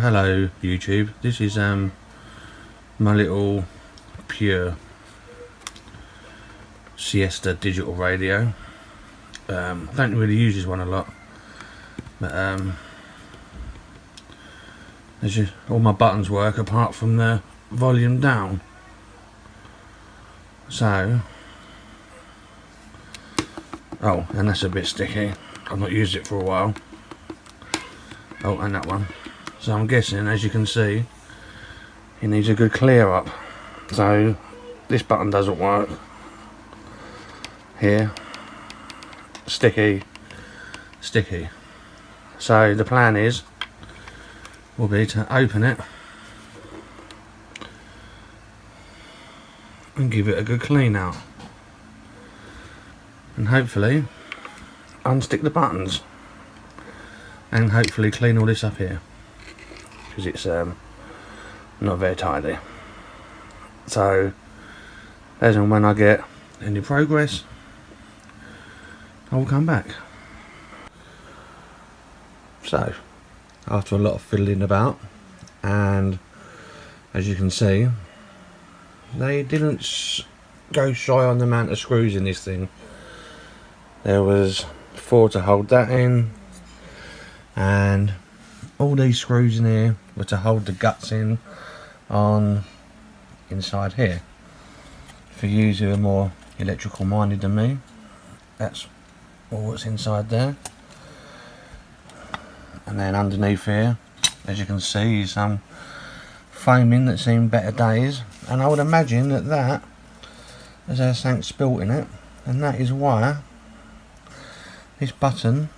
hello YouTube. This is my little Pure Siesta digital radio. Don't really use this one a lot, but all my buttons work apart from the volume down. So, oh, and that's a bit sticky. I've not used it for a while. Oh, and that one. So I'm guessing, as you can see, it needs a good clear up. So this button doesn't work. Here, sticky. So the plan will be to open it and give it a good clean out, and hopefully unstick the buttons, and hopefully clean all this up here, because it's not very tidy. So as and when I get any progress, I will come back. So after a lot of fiddling about, and as you can see, they didn't go shy on the amount of screws in this thing. There was 4 to hold that in, and all these screws in here were to hold the guts in on inside here. For you who are more electrical minded than me, that's all that's inside there. And then underneath here, as you can see, is some foaming that's seen better days, and I would imagine that has something spilt in it, and that is why this button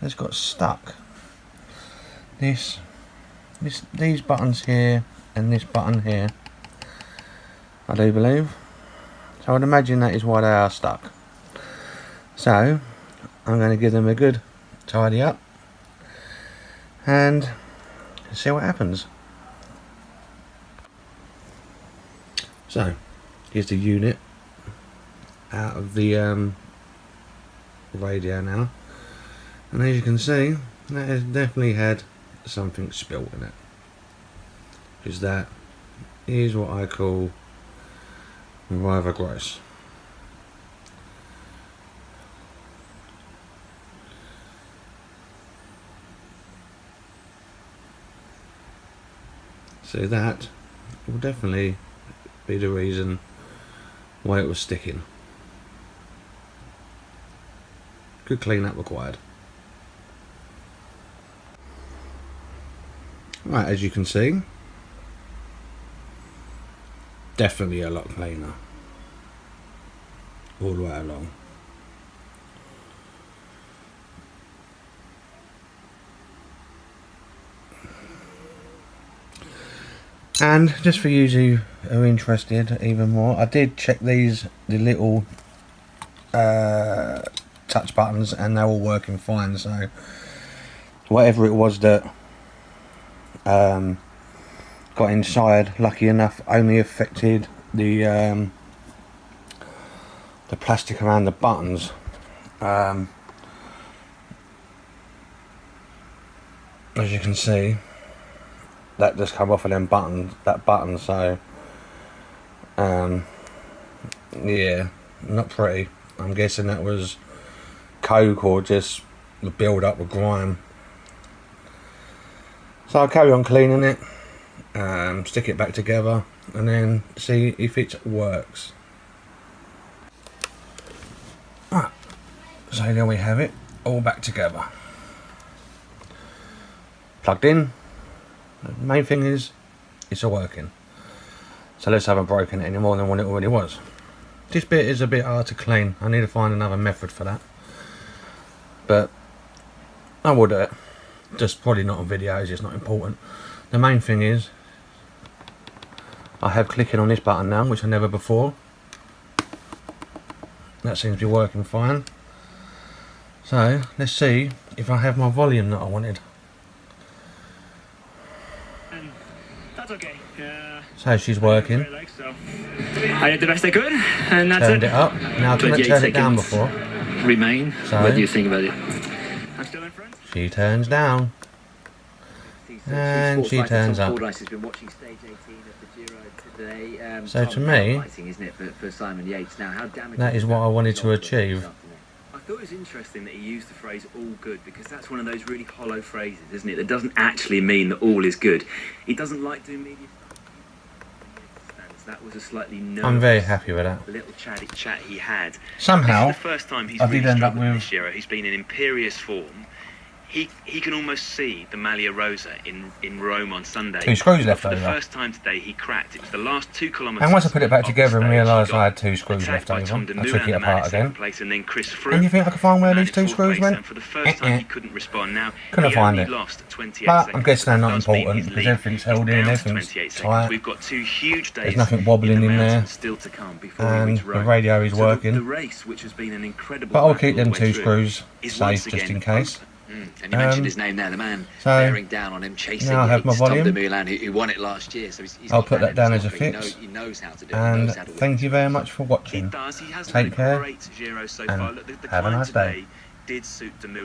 has got stuck. These buttons here and this button here, I do believe. So I would imagine that is why they are stuck. So I'm going to give them a good tidy up and see what happens. So here's the unit out of the radio now, and as you can see, that has definitely had something spilt in it, because that is what I call rather gross. So that will definitely be the reason why it was sticking. Good clean up required. Right, as you can see, definitely a lot cleaner all the way along. And just for you who are interested even more, I did check the little touch buttons, and they're all working fine. So whatever it was that got inside, lucky enough, only affected the plastic around the buttons. As you can see, that just come off of them buttons, that button. So yeah, not pretty. I'm guessing that was coke or just the build up of grime. So I'll carry on cleaning it, stick it back together, and then see if it works. Ah, so there we have it, all back together, plugged in. The main thing is it's all working, so let's haven't broken it any more than what it already was. This bit is a bit hard to clean. I need to find another method for that, but I will do it. Just probably not on videos, it's not important. The main thing is I have clicking on this button now, which I never before. That seems to be working fine. So let's see if I have my volume that I wanted. That's okay. So she's working. I did the best I could, and that's Turned it up. Now I couldn't turn it down before. Remain. So what do you think about it? I'm still in front. she turns down. And she turns up. Has been watching stage 18 of the Giro today. So to me, isn't it, for Simon Yates? Now, how damaging that is what I wanted to achieve. I thought it was interesting that he used the phrase all good, because that's one of those really hollow phrases, isn't it? That doesn't actually mean that all is good. He doesn't like doing media stuff. That was a slightly nervous, I'm very happy with that. little chatty chat he had. Somehow, This is the first time he's I did really end up struggled with- this Giro. He's been in imperious form. He can almost see the Maglia Rosa in Rome on Sunday. 2 screws left For the over. first time today, he cracked. It was the last 2 kilometres. And once I put it back of the together and stage, realised he got I had 2 screws attacked left by over, Tom I Dumoulin, took it the man apart in second again. place, and then Chris Froome. And you think I could find where Man these in 2 fourth screws place, went? and for the first time, he couldn't respond. Now, Couldn't he find only it. lost 28 But I'm seconds. guessing they're not That does mean important his because lead everything's is held in, down to everything's 28 seconds. tight. We've got 2 huge days. There's nothing wobbling in there. mountains still to come before we And reach the Rome. radio is So working. The race, which has been an incredible But I'll battle keep them all the 2 way through, screws is once safe just again in case. open. And you mentioned his name there, the man so, bearing down on him, chasing now I have my Yates, Tom volume. Dumoulin, who won it last year. So he's I'll got put that in down his as a locker. fix. He knows how to do it. He And knows how to win. thank you very much for He watching. does. He has Take had a care great Giro so and far. Look, the have a climb nice day. today did suit Dumoulin.